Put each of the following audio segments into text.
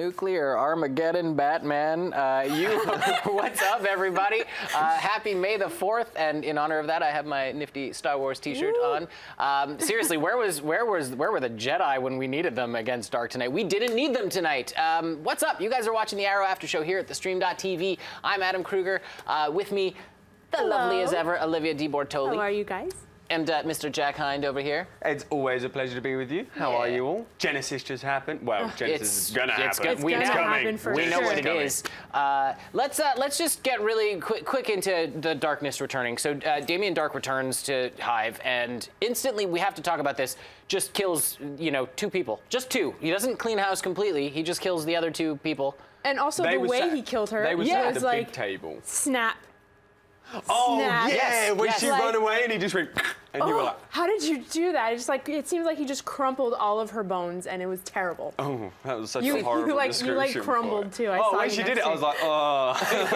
nuclear Armageddon Batman. What's up, everybody? Happy May the 4th, and in honor of that, I have my nifty Star Wars T-shirt on. Seriously, where were the Jedi when we needed them against Darhk tonight? We didn't need them tonight. What's up? You guys are watching the Arrow After Show here at thestream.tv. I'm Adam Kruger. With me, the lovely as ever, Olivia De Bortoli. How are you guys? And Mr. Jack Hind over here. It's always a pleasure to be with you. How are you all? Genesis just happened. Well, Genesis is gonna happen. It's gonna happen for We know sure. what it is. Let's just get really quick into the darkness returning. So Damien Darhk returns to Hive, and instantly we have to talk about this. Just kills, two people. Just two. He doesn't clean house completely. He just kills the other two people. And also the way he killed her. They were was at the like, big table. Snap. Oh, Snap. yeah, when she Like- ran away and he just went, and you were like, how did you do that? It's like, it seemed like he just crumpled all of her bones, and it was terrible. oh, that was such a horrible description. You crumbled too. I Oh, saw when you she next did it, to I was like, oh,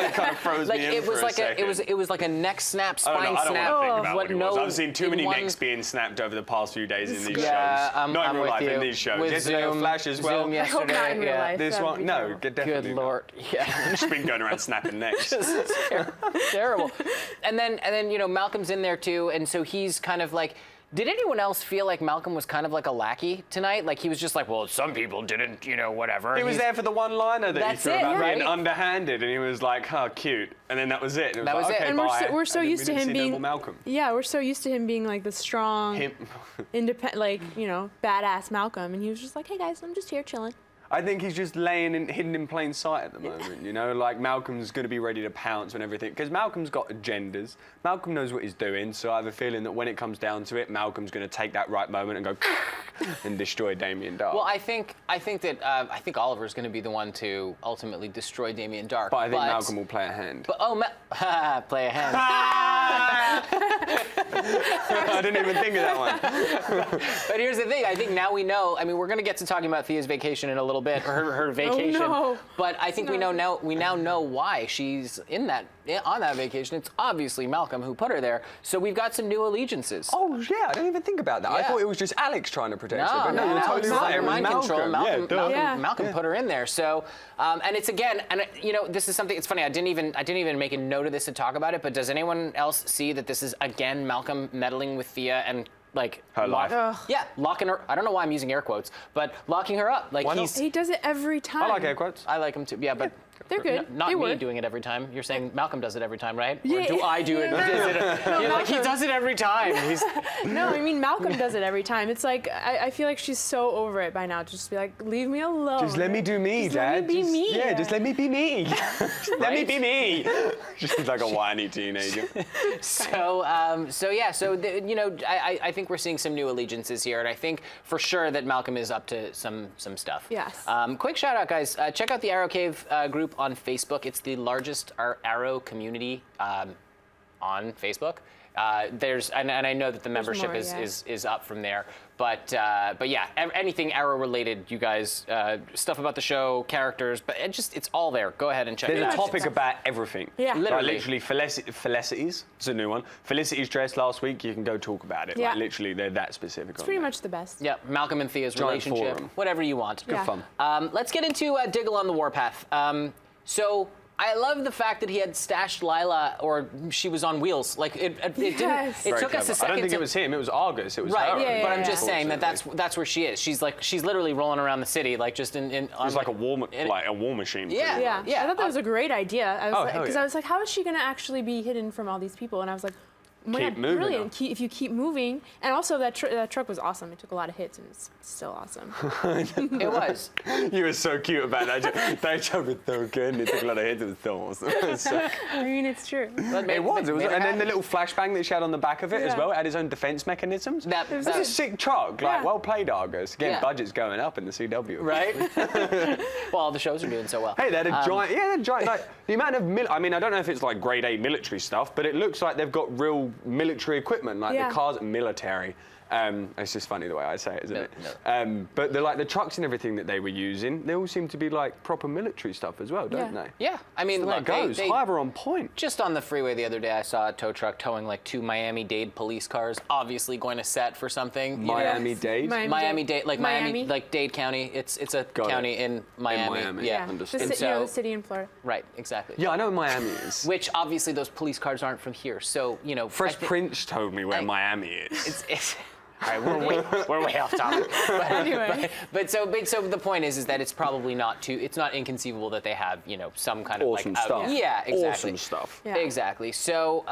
it kind of froze me in it was for like a second. it was like a neck snap, spine I don't snap. want to think about what it was. no- I've seen too many in one- necks being snapped over the past few days in these Yeah, shows. I'm Not in real with life, you. in these shows. With Yesterday Zoom, on Flash as well. Zoom I hope not in yesterday, real yeah. life. This That'd one, be no, terrible. definitely Good not. Lord, yeah. She's been going around snapping necks. Terrible. And then Malcolm's in there too, and so he's kind of like. Did anyone else feel like Malcolm was kind of like a lackey tonight? Like he was just like, well, some people didn't, whatever. He was there for the one-liner that he That's threw it, about right? being underhanded, and he was like, "Oh, cute," and then that was it. And That was like, it. okay, And bye. we're so And then used we to didn't him see being Noble Malcolm. Yeah, we're so used to him being like the strong, Him. independent, badass Malcolm, and he was just like, "Hey guys, I'm just here chilling." I think he's just hidden in plain sight at the moment, Like Malcolm's going to be ready to pounce on everything. Because Malcolm's got agendas. Malcolm knows what he's doing, so I have a feeling that when it comes down to it, Malcolm's going to take that right moment and go and destroy Damien Darhk. Well, I think Oliver's going to be the one to ultimately destroy Damien Darhk. But I think Malcolm will play a hand. But play a hand. I didn't even think of that one. But here's the thing. I think now we know. I mean, we're going to get to talking about Thea's vacation in a little bit, or her vacation. Oh, no. But I think we now know why she's on that vacation. It's obviously Malcolm who put her there. So we've got some new allegiances. Oh, yeah, I didn't even think about that. I Yeah. thought it was just Alex trying to protect her. But no, you're Alex totally is right. under It was mind control. Malcolm. Malcolm put her in there. So, and it's again, and this is something. It's funny. I didn't even make a note of this to talk about it. But does anyone else see that this is again Malcolm meddling with Thea and like her life? Yeah, locking her. I don't know why I'm using air quotes, but locking her up. Like Why not? He does it every time. I like air quotes. I like him too. Yeah, but. They're good. Not They me work. doing it every time. You're saying Malcolm does it every time, right? Yeah. Or do I do it? You're like, he does it every time. No, I mean, Malcolm does it every time. It's like, I feel like she's so over it by now. Just be like, leave me alone. Just let me do me, Just Dad. Let me be me. Yeah, just let me be me. Just let me be me. She's like a whiny teenager. I think we're seeing some new allegiances here, and I think for sure that Malcolm is up to some stuff. Yes. Quick shout out, guys. Check out the Arrow Cave group on Facebook. It's the largest Arrow community on Facebook. And I know that the membership is up from there, but yeah, anything Arrow related, you guys, stuff about the show, characters, but it's all there. Go ahead and check it There's out. a topic about everything. Yeah. Literally. Felicity's, it's a new one. Felicity's dress last week, you can go talk about it. Yeah. Like, literally, they're that specific. It's pretty much the best. Yeah, Malcolm and Thea's Giant relationship, forum. whatever you want. Good Yeah. fun. Let's get into Diggle on the warpath. So I love the fact that he had stashed Lila, or she was on wheels. Like it didn't. Yes. It Very took us clever. a second. I don't think it was him. It was Argus. It was Right, her. Yeah, but I'm just yeah. saying that's where she is. She's literally rolling around the city, like just in. It was like a war machine. Yeah. pretty much. I thought that was a great idea. hell Because yeah. I was like, how is she going to actually be hidden from all these people? And I was like, oh my Keep God, moving brilliant. her. If you keep moving. And also, that truck was awesome. It took a lot of hits, and it's still awesome. It was. You were so cute about that. That joke was so good, and it took a lot of hits. It was so awesome. It was so- I mean, it's true. It was. And then the little flashbang that she had on the back of it as Yeah. well. It had its own defense mechanisms. That- That's a sick truck. Like, Yeah. well played, Argus. Again, Yeah. budget's going up in the CW. Right? Well, all the shows are doing so well. Hey, they had a giant. Yeah, they had a giant. Like the amount of. I mean, I don't know if it's like grade A military stuff, but it looks like they've got real military equipment. Like Yeah. the cars are military. It's just funny the way I say it, isn't it? No. But the trucks and everything that they were using, they all seem to be like proper military stuff as well, don't they? Yeah, I mean, There look, it goes. HIVE are on point. Just on the freeway the other day, I saw a tow truck towing like 2 Miami-Dade police cars, obviously going to set for something. Miami-Dade? Miami-Dade, like Miami, Miami. like Dade County. It's a county in Miami. Miami. Yeah. Understood. The, And so- the city in Florida. Right, exactly. Yeah, I know Miami is. Which obviously those police cars aren't from here, so you know. Fresh Prince told me where Miami is. It's all right, we're way off topic. But, Anyway. but so the point is that it's probably it's not inconceivable that they have, you know, some kind of Awesome like stuff. Yeah, exactly. Awesome stuff. Yeah. Exactly. So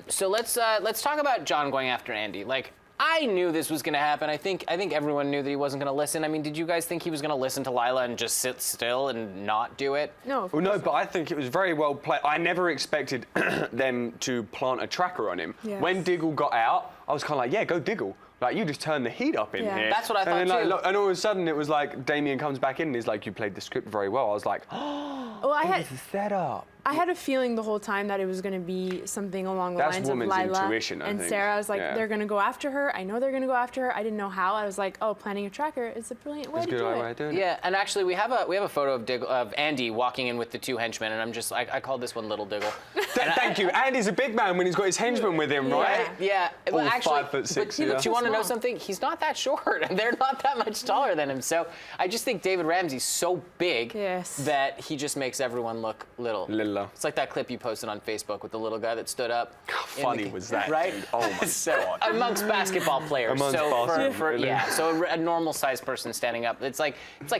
so let's talk about John going after Andy. Like, I knew this was going to happen. I think everyone knew that he wasn't going to listen. I mean, did you guys think he was going to listen to Lila and just sit still and not do it? No. Well, no, but I think it was very well played. I never expected them to plant a tracker on him. Yes. When Diggle got out, I was kind of like, yeah, go Diggle. Like, you just turn the heat up in Yeah. here. That's what I thought, and then, too. and all of a sudden, it was like, Damien comes back in and he's like, you played the script very well. I was like, oh, Well, it's a setup. I had a feeling the whole time that it was going to be something along the That's lines of woman's Lila intuition, I and think. Sarah. I was like, Yeah. they're going to go after her. I know they're going to go after her. I didn't know how. I was like, oh, planning a tracker is a brilliant way It's a to good do way it. of doing it. Yeah, and actually we have a photo of Andy walking in with the 2 henchmen, and I'm just I called this one Little Diggle. Thank you. Andy's a big man when he's got his henchmen with him, right? Yeah, All well, actually, 5'6", but yeah. you want to know Small. something? He's not that short, and they're not that much taller than him. So I just think David Ramsey's so big Yes. that he just makes everyone look little. Little. It's like that clip you posted on Facebook with the little guy that stood up. How in funny the- was that, right? dude? Oh my So, God. amongst basketball players. Amongst so basketball, for really. yeah, so a normal sized person standing up. It's like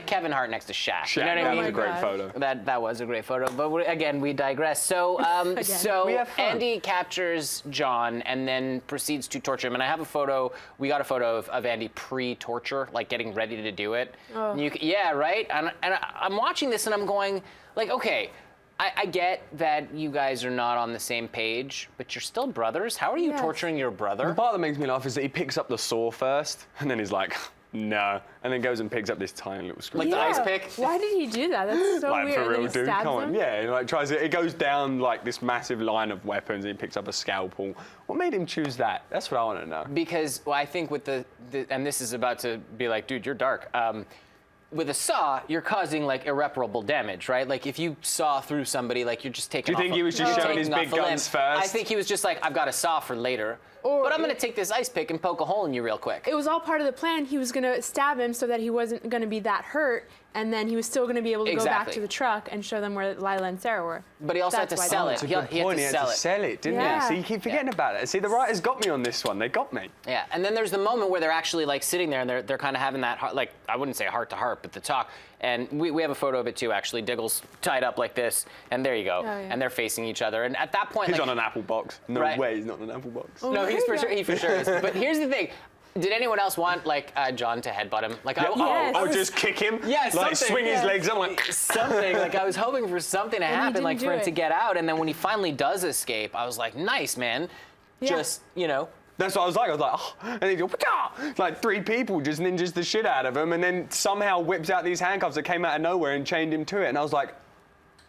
Kevin Hart next to Shaq. You know what I that mean? was a great God. photo. That was a great photo, but again, we digress. So, We have fun. Andy captures John and then proceeds to torture him. And I have a photo. We got a photo of Andy pre-torture, like getting ready to do it. Oh. And yeah, right. And I'm watching this and I'm going, like, okay. I get that you guys are not on the same page, but you're still brothers. How are you Yes. torturing your brother? The part that makes me laugh is that he picks up the saw first, and then he's like, no, and then goes and picks up this tiny little screw. Like the ice pick? Why did he do that? That's so Like, weird. for And then real, he dude, stabs come on. him. Yeah, he like tries it goes down like this massive line of weapons, and he picks up a scalpel. What made him choose that? That's what I want to know. Because, well, I think with the and this is about to be like, dude, you're dark. With a saw, you're causing like irreparable damage, right? Like if you saw through somebody, like you're just taking. Do you think he was just you're showing his taking big off a guns limb. first? I think he was just like, I've got a saw for later, Or but I'm gonna it- take this ice pick and poke a hole in you real quick. It was all part of the plan. He was going to stab him so that he wasn't going to be that hurt, and then he was still going to be able to go back Exactly. to the truck and show them where Lila and Sarah were. But he also had That's to why sell they- it. That's a He good had point. to He had sell to it. sell it, didn't Yeah. he? See, you keep forgetting about it. See, the writers got me on this one. They got me. Yeah, and then there's the moment where they're actually like sitting there and they're kind of having that like I wouldn't say heart to heart, but the talk. And we have a photo of it too. Actually, Diggle's tied up like this, and there you go. Oh, yeah. And they're facing each other. And at that point, He's like, on an apple box. No Right. way, he's not on an apple box. Oh, no, he's for yeah. sure. He for sure is. But here's the thing. Did anyone else want like John to headbutt him? Like Yes. Oh, was- just kick him? Yeah, Like something, swing his yeah. legs. I'm like, something. Like I was hoping for something to he happen, didn't like for do him to it. get out. And then when he finally does escape, I was like, nice, man. Yeah. Just, you know. that's what I was like. Oh, and he goes, like 3 people just ninjas the shit out of him, and then somehow whips out these handcuffs that came out of nowhere and chained him to it. And I was like,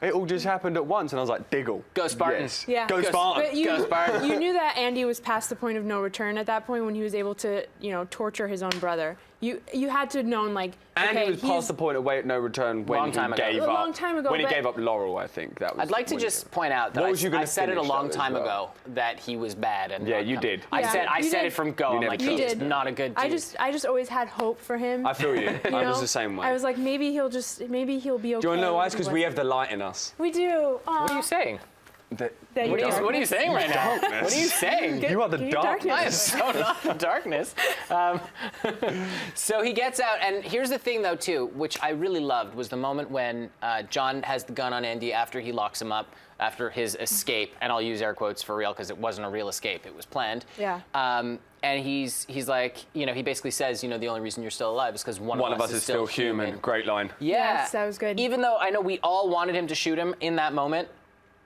it all just happened at once. And I was like, Diggle. Go Spartans. Yes. Yeah. Go Go- Spartan. But you, Go Spartan. you knew that Andy was past the point of no return at that point when he was able to, torture his own brother. You had to have known, like, And okay, he was he's- past the point of no return when Long time he ago. gave A up. long time ago, When he but- gave up Laurel, I think that was. I'd like to when he- just point out that What was you I gonna said it a finish, long though, as time well? ago that he was bad. And Yeah, not you come- did. I Yeah, said you it did. from go. You I'm never like, told he's us. not a good dude. I just always had hope for him. I feel you. I was know? the same way. I was like, maybe he'll be okay. Do you want to know why? It's because we have the light in us. We do. What are you saying? That What you are you saying right now? Darkness. What are you saying? You are the Get your darkness. I am so not the darkness. So he gets out, and here's the thing, though, too, which I really loved, was the moment when John has the gun on Andy after he locks him up, after his escape, and I'll use air quotes for real because it wasn't a real escape, it was planned. Yeah. And he's like, he basically says, the only reason you're still alive is because one of us is still human. Great line. Yeah. Yes, that was good. Even though I know we all wanted him to shoot him in that moment,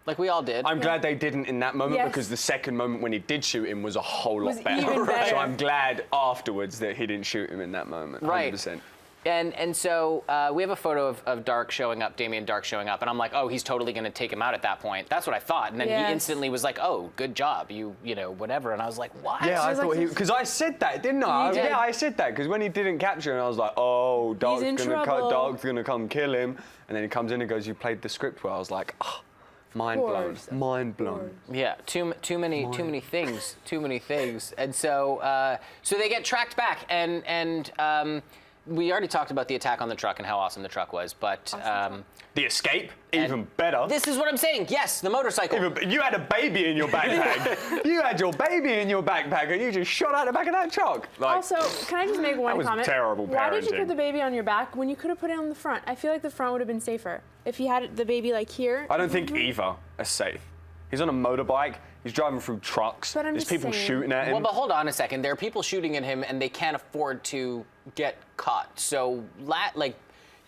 like we all did. I'm glad they didn't in that moment Yes. because the second moment when he did shoot him was a whole lot Was better. even better. So I'm glad afterwards that he didn't shoot him in that moment. Right. 100%. And so we have a photo of Darhk showing up, Damien Darhk showing up, and I'm like, oh, he's totally going to take him out at that point. That's what I thought. And then he instantly was like, oh, good job, you know, whatever. And I was like, what? Yeah, I thought because I said that, didn't I? You did. Yeah, I said that because when he didn't capture him, I was like, oh, Darhk's gonna come kill him. And then he comes in and goes, you played the script well. I was like, oh, mind blown, mind blown. Yeah, too many things, too many things. And so so they get tracked back, and we already talked about the attack on the truck and how awesome the truck was, but the escape, even better. This is what I'm saying. Yes, the motorcycle. You had a baby in your backpack. You had your baby in your backpack, and you just shot out the back of that truck. Like, also, can I just make one was comment? Terrible parenting. Why did you put the baby on your back when you could have put it on the front? I feel like the front would have been safer. If you had the baby like here. I don't think either are safe. He's on a motorbike. He's driving through trucks. But I'm There's just people saying. shooting at him. Well, but hold on a second. There are people shooting at him, and they can't afford to get caught. So, like,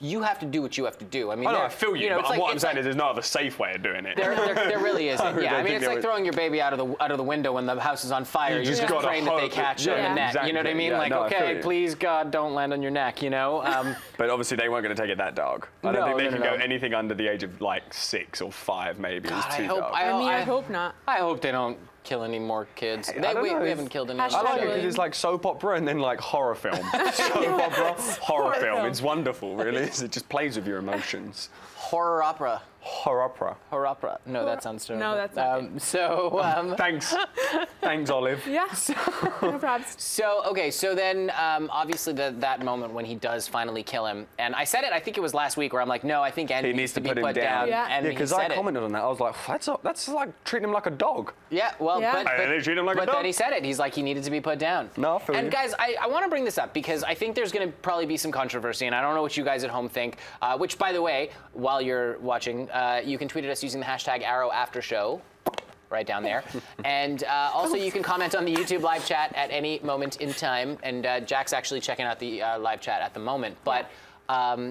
you have to do what you have to do. I mean, I feel you, know, but what I'm saying is there's no other safe way of doing it. There really isn't. Yeah, I mean, it's like throwing your baby out of the window when the house is on fire. You're just praying that they catch on the net. Exactly. You know what I mean? Yeah, like, no, okay, please God, don't land on your neck. You know. But obviously they weren't going to take it that dark. I don't think they can go anything under the age of like 6 or 5 maybe. God, It's too dark. I hope not. I hope they don't kill any more kids. I don't know, We haven't killed any. I like it Hashtag- because it's like soap opera and then like horror film. Soap opera, horror film. It's wonderful, really. It just plays with your emotions. Horror opera. Horror opera. Horror opera. No, that sounds terrible. No, that's not good. So. Thanks. Thanks, Olive. Yeah. No problems. So, okay, so then obviously that moment when he does finally kill him, and I said it, I think it was last week, where I'm like, no, I think Andy He needs to put him down. Yeah. And because he I said it. commented on that. I was like, that's like treating him like a dog. Yeah, well, Yeah. but And they treat him like a but dog. then he said it. He's like, he needed to be put down. No, I feel And you. guys, I want to bring this up because I think there's going to probably be some controversy, and I don't know what you guys at home think. Which, by the way, while you're watching, you can tweet at us using the hashtag #ArrowAfterShow. Right down there. And also you can comment on the YouTube live chat at any moment in time. And Jack's actually checking out the live chat at the moment. But,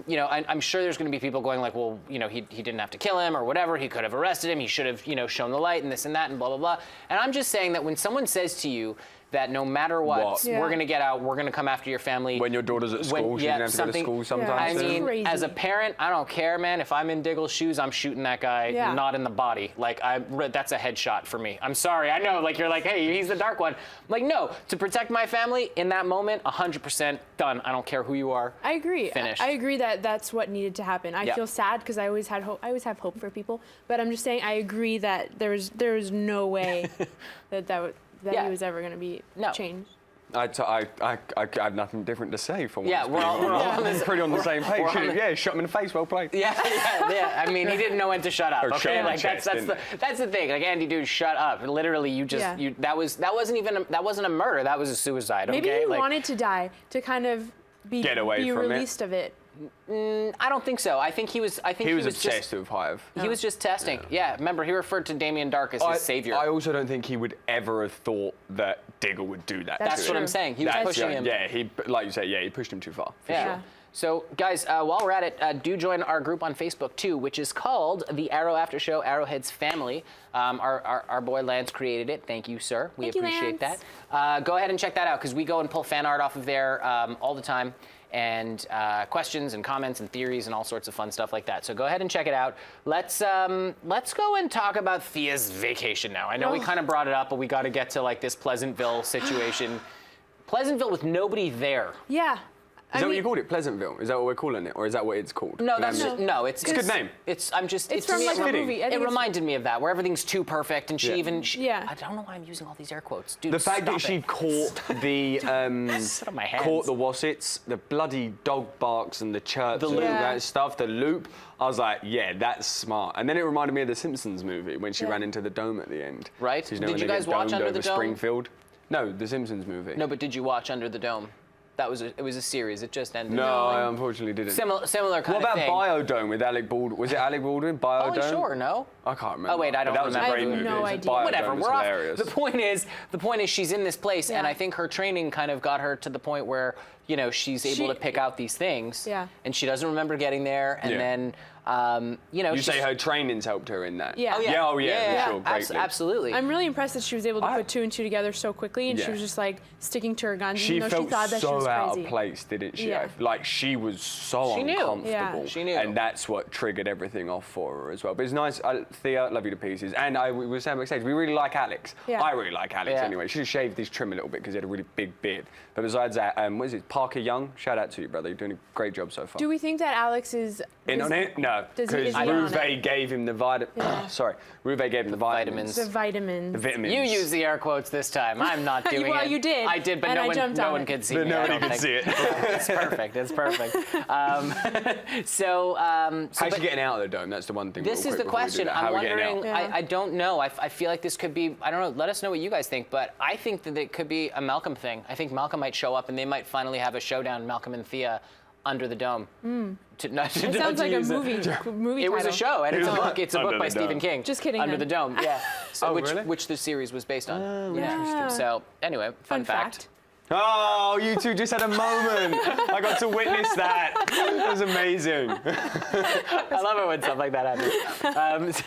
you know, I'm sure there's going to be people going like, well, you know, he didn't have to kill him or whatever. He could have arrested him. He should have, you know, shown the light and this and that and blah, blah, blah. And I'm just saying that when someone says to you that no matter what, Yeah. we're going to get out, we're going to come after your family. When your daughter's at school, she's going to have to go to school sometimes. I It's mean, crazy. as a parent, I don't care, man. If I'm in Diggle's shoes, I'm shooting that guy, Yeah. not in the body. Like, that's a headshot for me. I'm sorry. I know, like, you're like, hey, he's the dark one. I'm like, no, to protect my family in that moment, 100% done. I don't care who you are. I agree. Finished. I agree that that's what needed to happen. I Yep. feel sad because I always had hope. I always have hope for people, but I'm just saying I agree that there was no way that Yeah. he was ever going to be changed. I have nothing different to say for once. Yeah, we're all on this- pretty on the same page. we're on the- Yeah, shot him in the face. Well played. Yeah. I mean, he didn't know when to shut up. Or shot Okay, in the like chest, that's the thing. Like, Andy, dude, shut up. Literally, you just Yeah. that wasn't a murder. That was a suicide. Maybe okay, he like, wanted to die to kind of be Get away from it. released of it. I don't think so. I think he was. He was just. obsessed with Hive. He was just testing. Yeah. Remember, he referred to Damien Darhk as his savior. I also don't think he would ever have thought that Diggle would do that. That's to That's him. what I'm saying. He was That's- pushing him. Yeah, like you said, he pushed him too far. For Yeah. sure. So, guys, while we're at it, do join our group on Facebook, too, which is called The Arrow After Show, Arrowhead's Family. Our boy Lance created it. Thank you, sir. We Thank you, appreciate Lance. that. Go ahead and check that out, because we go and pull fan art off of there all the time, and questions and comments and theories and all sorts of fun stuff like that. So go ahead and check it out. Let's go and talk about Thea's vacation now. I know we kind of brought it up, but we got to get to, like, this Pleasantville situation. Pleasantville with nobody there. Yeah. Is that what you called it, Pleasantville? Is that what we're calling it, or is that what it's called? No, Did I that's miss- just, no. It's a good name. It's It's from to me, like a fitting. movie. I It think it's- reminded me of that, where everything's too perfect, and she Yeah. even. Yeah. I don't know why I'm using all these air quotes, dude. The fact stop that she it. caught the Sit on my hands. caught the Wassets, the bloody dog barks and the church, The and loop. all that stuff, the loop. I was like, yeah, that's smart. And then it reminded me of the Simpsons movie when she Yeah. ran into the dome at the end. Right. So, Did when you they guys get watch domed Under over the Dome? Springfield? No, the Simpsons movie. No, but did you watch Under the Dome? It was a series. It just ended. No, I unfortunately didn't. Similar kind What of about thing. Biodome with Alec Baldwin? Was it Alec Baldwin? Biodome? Pauly Shore, no? I can't remember. Oh wait, I don't But that was remember. a great I have movie. no idea. Biodome Whatever. was We're hilarious. off. The point is she's in this place, and Yeah. I think her training kind of got her to the point where you know, she's able to pick out these things. Yeah. And she doesn't remember getting there. And then, you know, You say her training's helped her in that? Yeah. Oh, yeah. Yeah, oh, yeah, yeah, sure, greatly. absolutely. I'm really impressed that she was able to put 2 and 2 together so quickly, and she was just like sticking to her guns, She even though felt she thought that she was so out crazy. of place, didn't she? Yeah. Like she was so She knew. uncomfortable. Yeah. She knew. And that's what triggered everything off for her as well. But it's nice, Thea, love you to pieces. And we were saying backstage, we really like Alex. Yeah. I really like Alex Yeah. anyway. She just shaved his trim a little bit because he had a really big beard. But besides that, what is it, Parker Young? Shout out to you, brother. You're doing a great job so far. Do we think that Alex is In on it? No, Is he because on it? Ruve gave him the Ruve gave him the vitamins. the vitamins? The vitamins. You use the air quotes this time. I'm not doing Well, it. you did, I did, but and I no jumped one on it. could see But me. I nobody don't could think. see it. It's perfect. It's perfect. So How's but she getting out of the dome? That's the one thing. this real is quick the before we do question. that. How I'm are we getting wondering. out? Yeah. I don't know. I feel like this could be. I don't know. Let us know what you guys think. But I think that it could be a Malcolm thing. I think Malcolm might show up, and they might finally have a showdown. Malcolm and Thea under the dome. That sounds like a movie It was a title. show, and it's a book. It's a Under book by the Dome. Stephen King. Just kidding, Under then. the Dome, yeah. So Oh, which really? which the series was based on. Yeah. So anyway, fun fact. Oh, you two just had a moment. I got to witness that. That was amazing. I love it when stuff like that happens.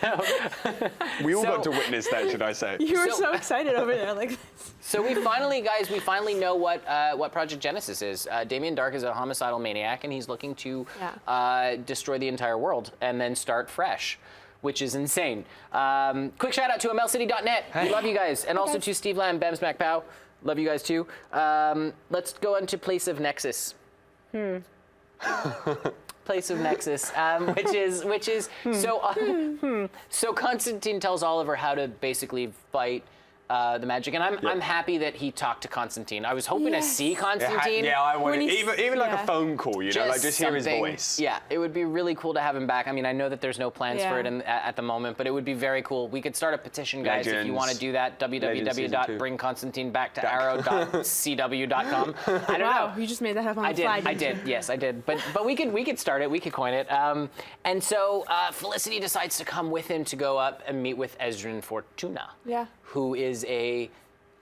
We all So- got to witness that, should I say? You were So- so excited over there, like. So we finally know what Project Genesis is. Damien Darhk is a homicidal maniac, and he's looking to destroy the entire world and then start fresh, which is insane. Quick shout out to MLCity.net. We love you guys, and also to Steve Lamb, Bems MacPow. Love you guys too. Let's go on to Place of Nexus. Place of Nexus, which is so. So Constantine tells Oliver how to basically fight the magic, and I'm happy that he talked to Constantine. I was hoping to see Constantine. Yeah, I wanted When he's- even like yeah. a phone call, you know, like just hear his something. voice. Yeah, it would be really cool to have him back. I mean, I know that there's no plans for it at the moment, but it would be very cool. We could start a petition, guys, if you Legends. want to do that. www.bringconstantinebacktoarrow.cw.com. I don't Wow, know. you just made that up on the fly. I didn't did. Yes, I did. But we could start it. We could coin it. And so Felicity decides to come with him to go up and meet with Ezrin Fortuna, Yeah. who is a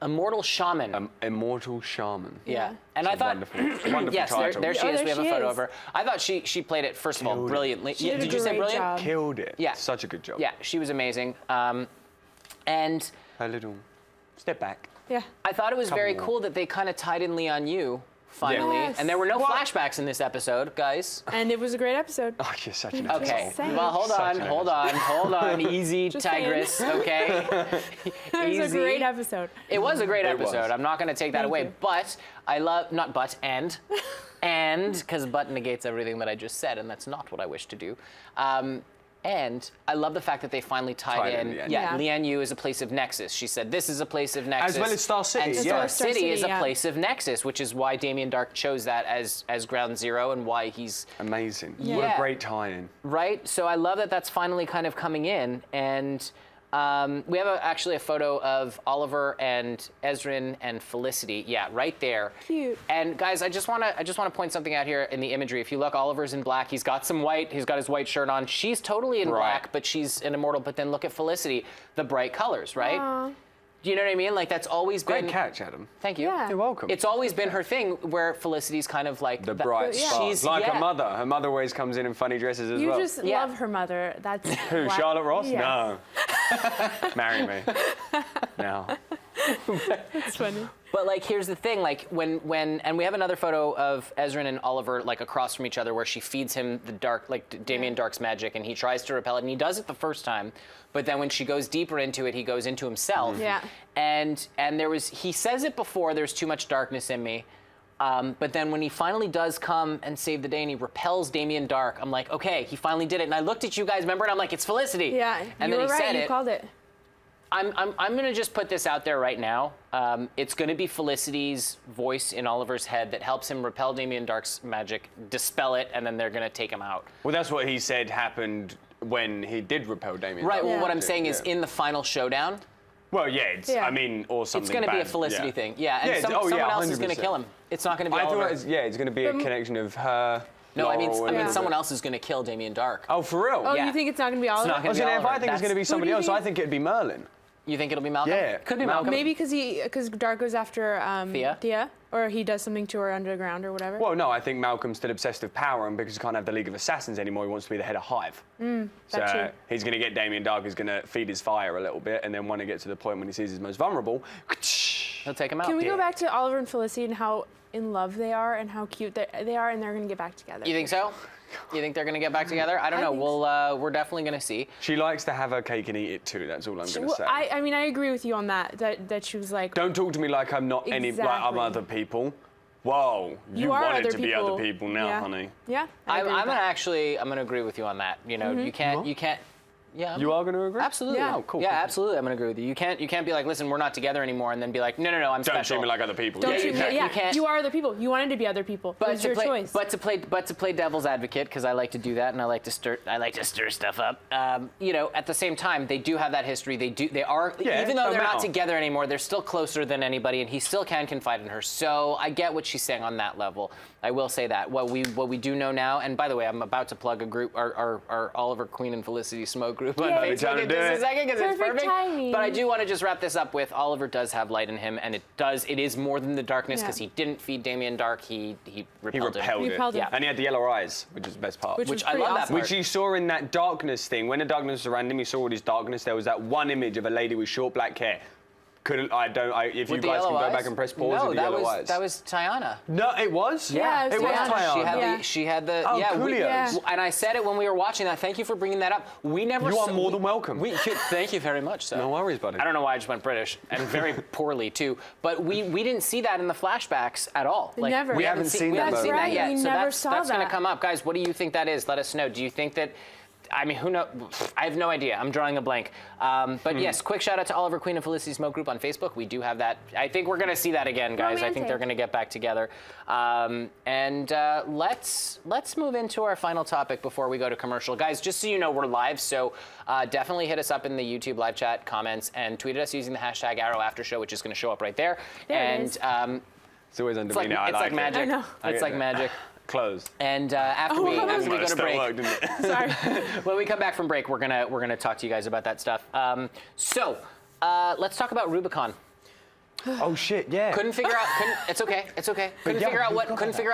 immortal shaman. Immortal shaman. Yeah. And I thought, wonderful yes, title. there she Oh, is. there We have a she photo is. of her. I thought she played it, first of all, Killed it. brilliantly. She did a Did you say great brilliant? job. Killed it. Yeah. Such a good job. Yeah, she was amazing. And A little step back. Yeah. I thought it was very more. cool that they kind of tied in Leon Yu finally. Yes. And there were no What? flashbacks in this episode, guys. And it was a great episode. Oh, you're such an Okay. asshole. saying. Well, hold Such on. Easy, Just saying. Tigress. Okay. It was Easy. a great episode. It was a great It was. episode. I'm not going to take that Thank away. you. But I love, not but, and, because but negates everything that I just said, and that's not what I wish to do. And I love the fact that they finally tied in. in the end. Yeah, Yeah. Lian Yu is a place of nexus. She said, this is a place of nexus. As well as Star City, And yeah. Star Star City is City, a yeah. place of nexus, which is why Damien Darhk chose that as ground zero and why he's Amazing. What Yeah. a great tie-in. right. So I love that that's finally kind of coming in. And we have actually a photo of Oliver and Ezrin and Felicity. Yeah, right there. Cute. And guys, I just want to point something out here in the imagery. If you look, Oliver's in black. He's got some white. He's got his white shirt on. She's totally in Right. black, but she's an immortal. But then look at Felicity, the bright colors, right? Aw. Do you know what I mean? Like that's always Great been. catch, Adam. Thank you. Yeah. You're welcome. It's always been her thing where Felicity's kind of like the bright yeah. spark. She's Like yeah. her mother. Her mother always comes in funny dresses as You well. just Yeah. love her mother. That's Who, why- Charlotte Ross? Yes. No. Marry me. No. It's funny. But like, here's the thing, like when, and we have another photo of Ezrin and Oliver like across from each other where she feeds him the dark, like Damien Dark's magic, and he tries to repel it, and he does it the first time, but then when she goes deeper into it, he goes into himself. Yeah. And he says it before, there's too much darkness in me. But then when he finally does come and save the day and he repels Damien Darhk, I'm like, okay, he finally did it. And I looked at you guys, remember, and I'm like, it's Felicity. Yeah, And you then were he right. said You it. called it. I'm going to just put this out there right now. It's going to be Felicity's voice in Oliver's head that helps him repel Damien Darhk's magic, dispel it, and then they're going to take him out. Well, that's what he said happened when he did repel Damien. Right, Darhk. well, what I'm Yeah. saying is in the final showdown, Well, yeah, it's, Yeah. I mean, or something it's going to be a bad, Felicity yeah. thing. Yeah, and Yeah, someone else is going to 100%. kill him. It's not going to be I Oliver. thought it's going to be a connection of her. No, I Laurel, mean and- someone else is going to kill Damien Darhk. Oh, for real? Oh, Yeah. you think it's not going to be Oliver? not I gonna was be gonna, if I Oliver. think it's going to be That's- somebody Who do else, you I think? think it'd be Merlyn. You think it'll be Malcolm? Yeah, Could be Malcolm. Malcolm. Maybe because Dark goes after Thea? Thea. Or he does something to her underground or whatever? Well, no, I think Malcolm's still obsessed with power, and because he can't have the League of Assassins anymore, he wants to be the head of HIVE. That's true. He's going to get Damien Darhk, who's going to feed his fire a little bit, and then when it gets to the point when he sees he's most vulnerable, He'll take him out. Can we go back to Oliver and Felicity and how in love they are and how cute they are, and they're going to get back together? You think so? You think they're going to get back together? I don't know. We're definitely going to see. She likes to have her cake and eat it too. That's all I'm going to say. I mean, I agree with you on that. That she was like. Don't talk to me like I'm not like I'm other people. Whoa, you are want it other to be people. other people now, honey. Yeah. I'm gonna agree with you on that. You know, you can't. Yeah. You are going to agree? Absolutely. Yeah. Oh, cool. Yeah, absolutely. I'm going to agree with you. You can't be like, listen, we're not together anymore, and then be like, no, I'm Don't special. treat me like other people. Don't treat me. you can't. You are other people. You wanted to be other people. It was your choice. But to play devil's advocate, because I like to do that, and I like to stir stuff up. You know, at the same time, they do have that history. They are even though they're not together anymore, they're still closer than anybody, and he still can confide in her. So I get what she's saying on that level. I will say that what we do know now, and by the way, I'm about to plug a group, our Oliver, Queen, and Felicity smoke group on Facebook in just a second, because it's perfect. Timing. But I do want to just wrap this up with Oliver does have light in him, and it is more than the darkness, because he didn't feed Damien Darhk, he repelled him. He repelled him. Yeah. And he had the yellow eyes, which is the best part. Which I love that part. Which he saw in that darkness thing. When the darkness was around him, he saw all his darkness. There was that one image of a lady with short black hair. If you guys can go back and press pause with the yellow eyes. That was Tiana. No, it was? Yeah, it was Tiana. She had the Oh, Coolio's. and I said it when we were watching that. Thank you for bringing that up. We never You are more than welcome. Thank you very much, sir. No worries, buddy. I don't know why I just went British, and very poorly too. But we didn't see that in the flashbacks at all. Never. We haven't seen that yet. We so never that's saw going to that. come up, guys. What do you think that is? Let us know. Do you think that? I mean, who knows? I have no idea. I'm drawing a blank. But yes, quick shout out to Oliver, Queen, and Felicity Smoke Group on Facebook. We do have that. I think we're going to see that again, guys. I think they're going to get back together. Let's move into our final topic before we go to commercial. Guys, just so you know, we're live, so definitely hit us up in the YouTube live chat comments and tweet at us using the hashtag #ArrowAfterShow, which is going to show up right there. There it is. It's always under It's me now. it's like magic. I know. It's like magic. Closed. And after we go to break, Worked, didn't it? Sorry. when we come back from break, we're gonna talk to you guys about that stuff. Let's talk about Rubicon. Oh shit! Yeah. Couldn't figure out. It's okay. Couldn't figure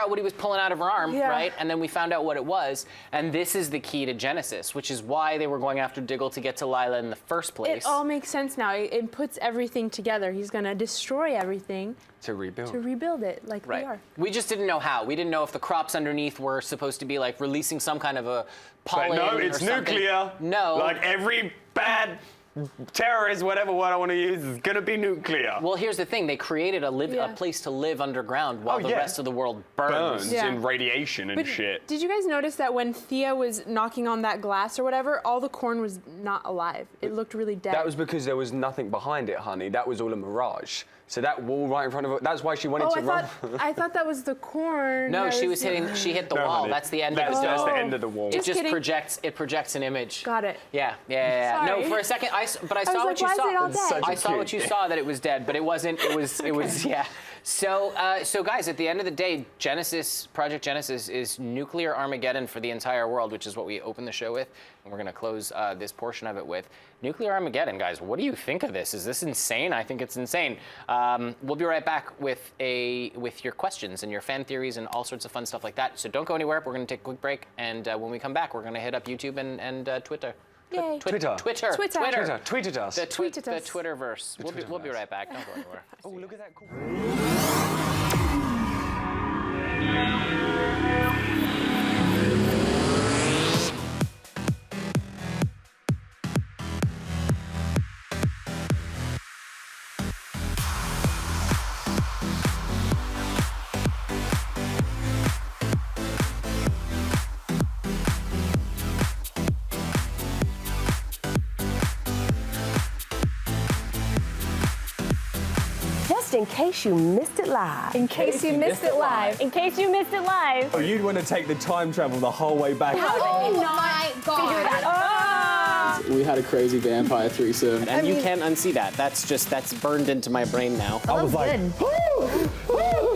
out what he was pulling out of her arm, right? And then we found out what it was. And this is the key to Genesis, which is why they were going after Diggle to get to Lila in the first place. It all makes sense now. It puts everything together. He's gonna destroy everything To rebuild. to rebuild it, like we are. We just didn't know how. We didn't know if the crops underneath were supposed to be like releasing some kind of a pollen. But no, it's or something. nuclear. No. Like every bad terrorist, whatever word I want to use, is gonna be nuclear. Well, here's the thing. They created a place to live underground while the rest of the world burns. In radiation and But shit. did you guys notice that when Thea was knocking on that glass or whatever, all the corn was not alive? It looked really dead. That was because there was nothing behind it, honey. That was all a mirage. So that wall right in front of her, that's why she wanted to run. I thought that was the corn. No, she hit the wall. honey. That's the end of the That's dome. the end of the wall. It just kidding. projects an image. Got it. Yeah. No, Sorry. for a second, I saw was what like, you why is saw. it all dead? Such a I saw what cute- you saw, that it was dead, but it wasn't. It was yeah. So guys, at the end of the day, Project Genesis is nuclear Armageddon for the entire world, which is what we open the show with, and we're gonna close this portion of it with nuclear Armageddon. Guys, what do you think of this? Is this insane? I think it's insane. We'll be right back with your questions and your fan theories and all sorts of fun stuff like that. So don't go anywhere. We're gonna take a quick break, and when we come back, we're gonna hit up YouTube and Twitter. Yay. Twitter. Tweeted us. The Tweeted us. Twitterverse. We'll be right back. Don't go anywhere. Oh, look at that cool. Just in case you missed it live. In case you missed it live. In case you missed it live. Oh, you'd want to take the time travel the whole way back. Oh my God. We had a crazy vampire threesome, and you can't unsee that. That's burned into my brain now. I was like,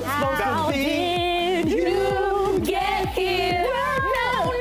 How did you get here? No.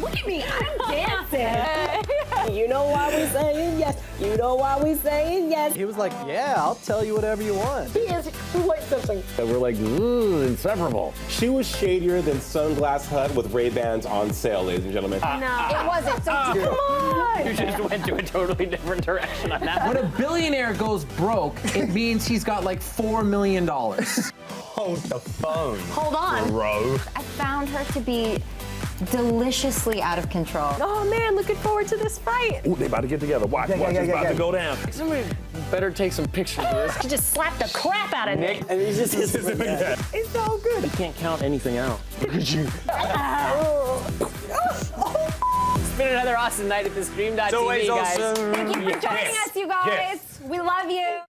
Look at me. I'm dancing. You know why we saying yes? You know why we saying yes. He was like, yeah, I'll tell you whatever you want. He is quite something. And we're like, inseparable. She was shadier than Sunglass Hut with Ray-Bans on sale, ladies and gentlemen. No, it wasn't. So come on. You just went to a totally different direction on that. When a billionaire goes broke, it means he's got like $4 million. Hold the phone. Hold on. Bro. I found her to be deliciously out of control. Oh man, looking forward to this fight. Ooh, they about to get together. Watch, it's about to go down. Somebody better take some pictures of this. She just slapped the crap out of Nick. And he's just It's so good. You can't count anything out. Look at you. It's been another awesome night at the stream.tv, It's always guys. awesome. Thank you for joining us, you guys. Yes. We love you.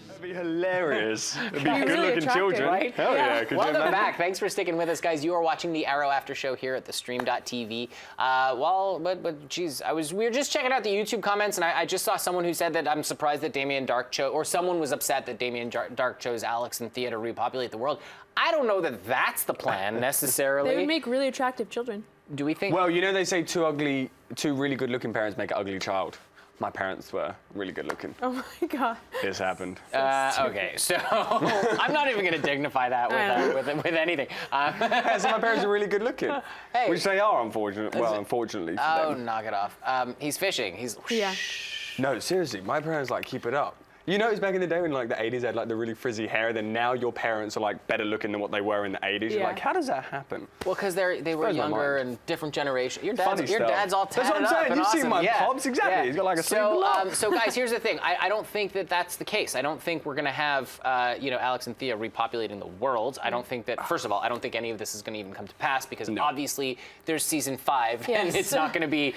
That'd be hilarious. It'd be Really good-looking attractive, children. right? Hell yeah. Could you Welcome imagine? back. Thanks for sticking with us, guys. You are watching the Arrow After Show here at the stream.tv. Geez, we were just checking out the YouTube comments, and I just saw someone who said that I'm surprised that Damien Darhk chose, or someone was upset that Damien Darhk chose Alex and Thea to repopulate the world. I don't know that that's the plan necessarily. They would make really attractive children. Do we think? Well, you know they say two really good-looking parents make an ugly child. My parents were really good-looking. Oh my God. This happened. Okay, so I'm not even going to dignify that with anything. So my parents are really good-looking, Hey. which they are, unfortunately. Well, unfortunately for Oh, them. knock it off. He's fishing. He's Yeah. No, seriously, my parents like keep it up. You notice back in the day when like the 80s they had like the really frizzy hair, then now your parents are like better looking than what they were in the 80s. You're Yeah. like, how does that happen? Well, because they were Blows my younger mind. and different generation. Your Funny dad's stuff. all That's tatted what I'm up saying. and You've seen awesome. my Yeah. pops, exactly. He's got like a so, sleeve so guys, here's the thing. I don't think that that's the case. I don't think we're gonna have Alex and Thea repopulating the world. I don't think that. First of all, I don't think any of this is gonna even come to pass because obviously there's season 5 and Yes. it's not gonna be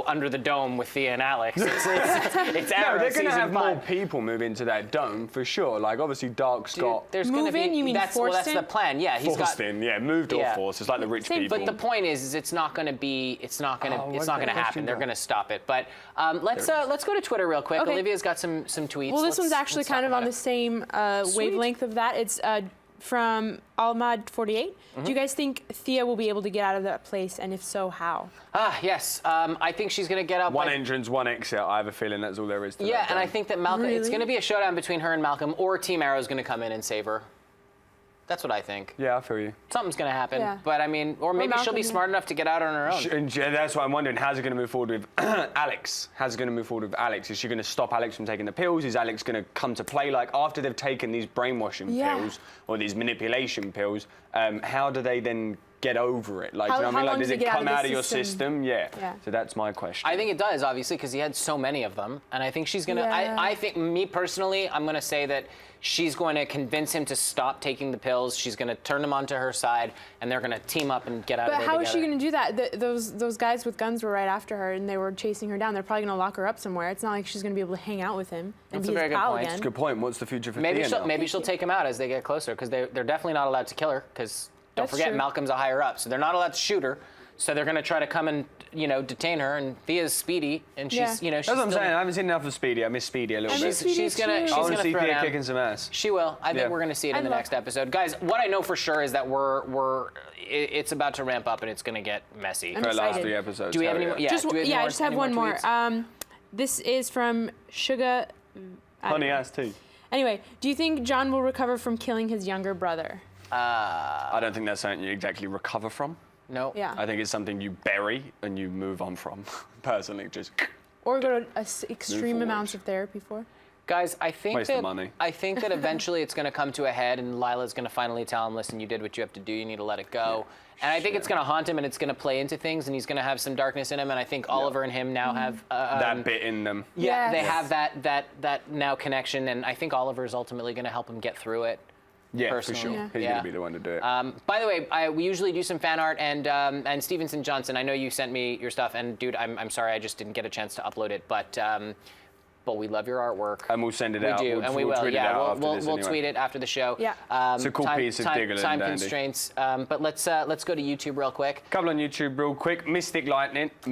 under the dome with Thea and Alex. It's No, Arrow they're season gonna have 5. more people move into that dome for sure. Like obviously Dark's got There's Move gonna in? be. You mean that's forced the in? plan. Yeah, he's forced got. in, moved or Yeah. forced. It's like the rich Same, people. But the point is it's not going to be. It's not going to. Oh, it's what's not that going to happen. question They're about? going to stop it. But let's go to Twitter real quick. Okay. Olivia's got some tweets. Well, this Let's- one's actually let's kind talk of on about the same wavelength of that. It's from Almad48. Do you guys think Thea will be able to get out of that place, and if so, how? Yes. I think she's going to get out. one by- entrance, one exit. I have a feeling that's all there is to Yeah, that and I dome. think that Malcolm. It's Really? going to be a showdown between her and Malcolm, or Team Arrow's going to come in and save her. That's what I think. Yeah, I feel you. Something's going to happen. Yeah. But I mean, or maybe she'll Malcolm, be yeah. smart enough to get out on her own. And that's what I'm wondering. How's it going to move forward with Alex? How's it going to move forward with Alex? Is she going to stop Alex from taking the pills? Is Alex going to come to play? Like after they've taken these brainwashing Yeah. pills or these manipulation pills, how do they then get over it? Like, How- do you know what I how mean? Like, long does does it it get come out of out the of your system? system? Yeah. Yeah. So that's my question. I think it does, obviously, because he had so many of them. And I think she's going to, Yeah. I think, me personally, I'm going to say that she's going to convince him to stop taking the pills. She's going to turn him onto her side, and they're going to team up and get out of But there how is she together. going to do that? Those guys with guns were right after her, and they were chasing her down. They're probably going to lock her up somewhere. It's not like she's going to be able to hang out with him and That's a be very his good pal point. again. That's a good point. What's the future for Maybe Thea now? she'll take him out as they get closer, because they're definitely not allowed to kill her, because don't That's forget, true. Malcolm's a higher up, so they're not allowed to shoot her. So they're going to try to come and, detain her, and Thea's speedy, and she's, Yeah. she's That's what I'm still- saying. I haven't seen enough of Speedy. I miss Speedy a little I bit. miss Speedy she's gonna too. she's I want gonna to see throw Thea down. kicking some ass. She will. I think Yeah. we're going to see it in I'd the love next that. episode, guys. What I know for sure is that it's about to ramp up and it's going to get messy. I'm For the last excited. 3 episodes. Do we have hell any more? yeah. Yeah. Just, do we have I more- just have any one more. tweets? This is from Sugar. I don't Honey know. ass tea. Anyway, do you think John will recover from killing his younger brother? I don't think that's something you exactly recover from. No. Yeah. I think it's something you bury and you move on from. Personally, just Or go to extreme forward. amounts of therapy for? Guys, I think Waste of that money. I think that eventually it's going to come to a head, and Lila's going to finally tell him, "Listen, you did what you have to do. You need to let it go." And I think it's going to haunt him, and it's going to play into things, and he's going to have some darkness in him. And I think Oliver and him now have that bit in them. yeah, they Yes. have that now connection, and I think Oliver is ultimately going to help him get through it. Yeah, personally. for sure. Yeah. He's Yeah. going to be the one to do it. By the way, we usually do some fan art, and Stevenson Johnson, I know you sent me your stuff, and dude, I'm sorry I just didn't get a chance to upload it, but we love your artwork. And we'll send it We out. do, We'll- and we we'll will. tweet it Yeah, out after we'll this we'll anyway. tweet it after the show. Yeah. It's a cool piece of Diggle and time Dandy. constraints. But let's go to YouTube real quick. Couple on YouTube real quick. Mystic Lightning, thank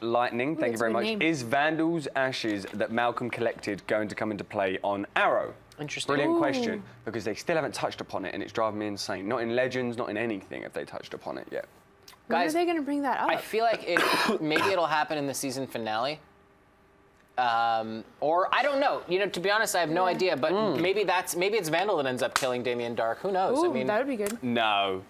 you that's a very good much. name. Is Vandal's ashes that Malcolm collected going to come into play on Arrow? Interesting. Brilliant question, because they still haven't touched upon it, and it's driving me insane. Not in Legends, not in anything have they touched upon it yet. When Guys, are they going to bring that up? I feel like maybe it'll happen in the season finale. Or I don't know. You know, to be honest, I have no idea. But maybe it's Vandal that ends up killing Damien Darhk. Who knows? Ooh, I mean, that would be good. No.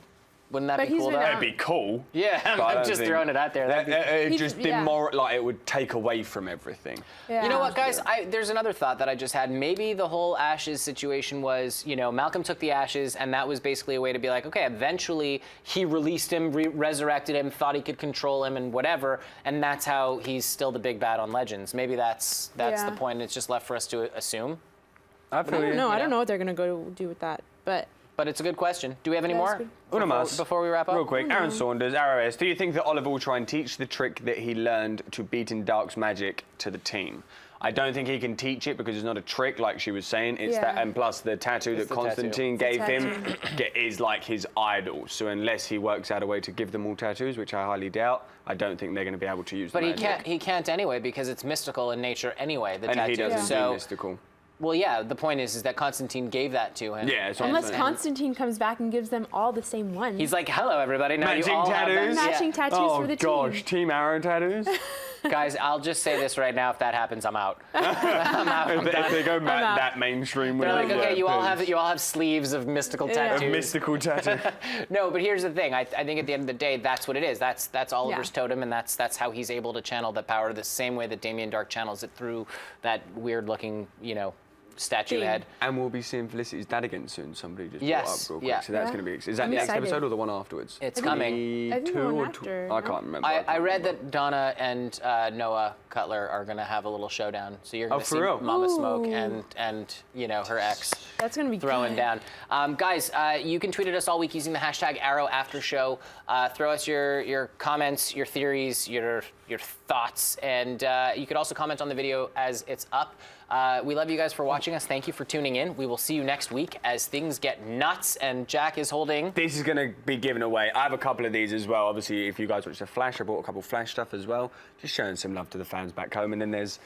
wouldn't that But be he's cool? been Though? out. That'd be cool. Yeah, but I I'm don't just think- throwing it out there. That'd be It He's- just yeah. like it would take away from everything. Yeah. You know what, guys? There's another thought that I just had. Maybe the whole ashes situation was, you know, Malcolm took the ashes, and that was basically a way to be like, okay, eventually he released him, resurrected him, thought he could control him, and whatever, and that's how he's still the big bad on Legends. Maybe that's Yeah. the point. And it's just left for us to assume. I feel I don't know. I know? don't know what they're going to do with that. But But it's a good question. Do we have any Yeah, more? it's good. Una más. Before we wrap up? Real quick, Aaron Saunders, ROS, do you think that Oliver will try and teach the trick that he learned to beating Dark's magic to the team? I don't think he can teach it because it's not a trick, like she was saying. It's Yeah. that, and plus the tattoo that the Constantine tattoo. gave It's a him is like his idol. So unless he works out a way to give them all tattoos, which I highly doubt, I don't think they're going to be able to use. But the he magic. can't anyway because it's mystical in nature anyway. The And tattoo. he doesn't do So, mystical. well, yeah. The point is that Constantine gave that to him. Yeah, it's what I'm unless saying. Constantine comes back and gives them all the same one. He's like, hello, everybody. Now Matching you all have tattoos? that. matching tattoos Oh for the gosh, team. Team Arrow tattoos. Guys, I'll just say this right now. If that happens, I'm out. I'm out. I'm if done. they go out. that mainstream with They're like, it, okay, yeah, you all have sleeves of mystical Yeah. tattoos. a mystical tattoo. No, but here's the thing. I think at the end of the day, that's what it is. That's Oliver's Yeah. totem, and that's how he's able to channel the power the same way that Damien Darhk channels it through that weird-looking, you know, statue Theme. head. And we'll be seeing Felicity's dad again soon. Somebody just Yes, brought up real quick. yeah. So that's Yeah. going to be. Is that I'm the next excited. episode or the one afterwards? It's coming. I think the Two one or after, I no? can't remember. I can't read remember. that Donna and Noah Cutler are going to have a little showdown. So you're going to for see real? Mama Smoke Ooh. and you know her ex That's going to be throwing good. down. Guys, you can tweet at us all week using the hashtag #ArrowAfterShow. Throw us your comments, your theories, your thoughts, and you could also comment on the video as it's up. We love you guys for watching us. Thank you for tuning in. We will see you next week as things get nuts, and Jack is holding. This is going to be given away. I have a couple of these as well. Obviously, if you guys watch the Flash, I bought a couple Flash stuff as well. Just showing some love to the fans back home. And then there's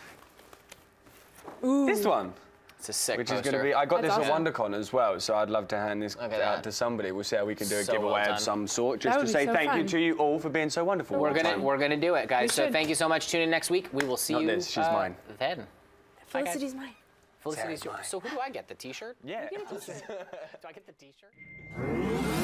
this one, It's a sick which is poster. going to be. I got That's this at awesome. WonderCon as well, so I'd love to hand this Look at out that. to somebody. We'll see how we can do a So well giveaway done. of some sort, just That to would be say so thank you fun. to you all for being so wonderful. We're all the gonna time. do it, guys. So should. thank you so much. Tune in next week. We will see Not you. this, she's mine. Then. Bye, guys. Felicity's mine. Felicity's Sarah's yours. mine. So who do I get? The T-shirt? Yeah. Do I get the T-shirt?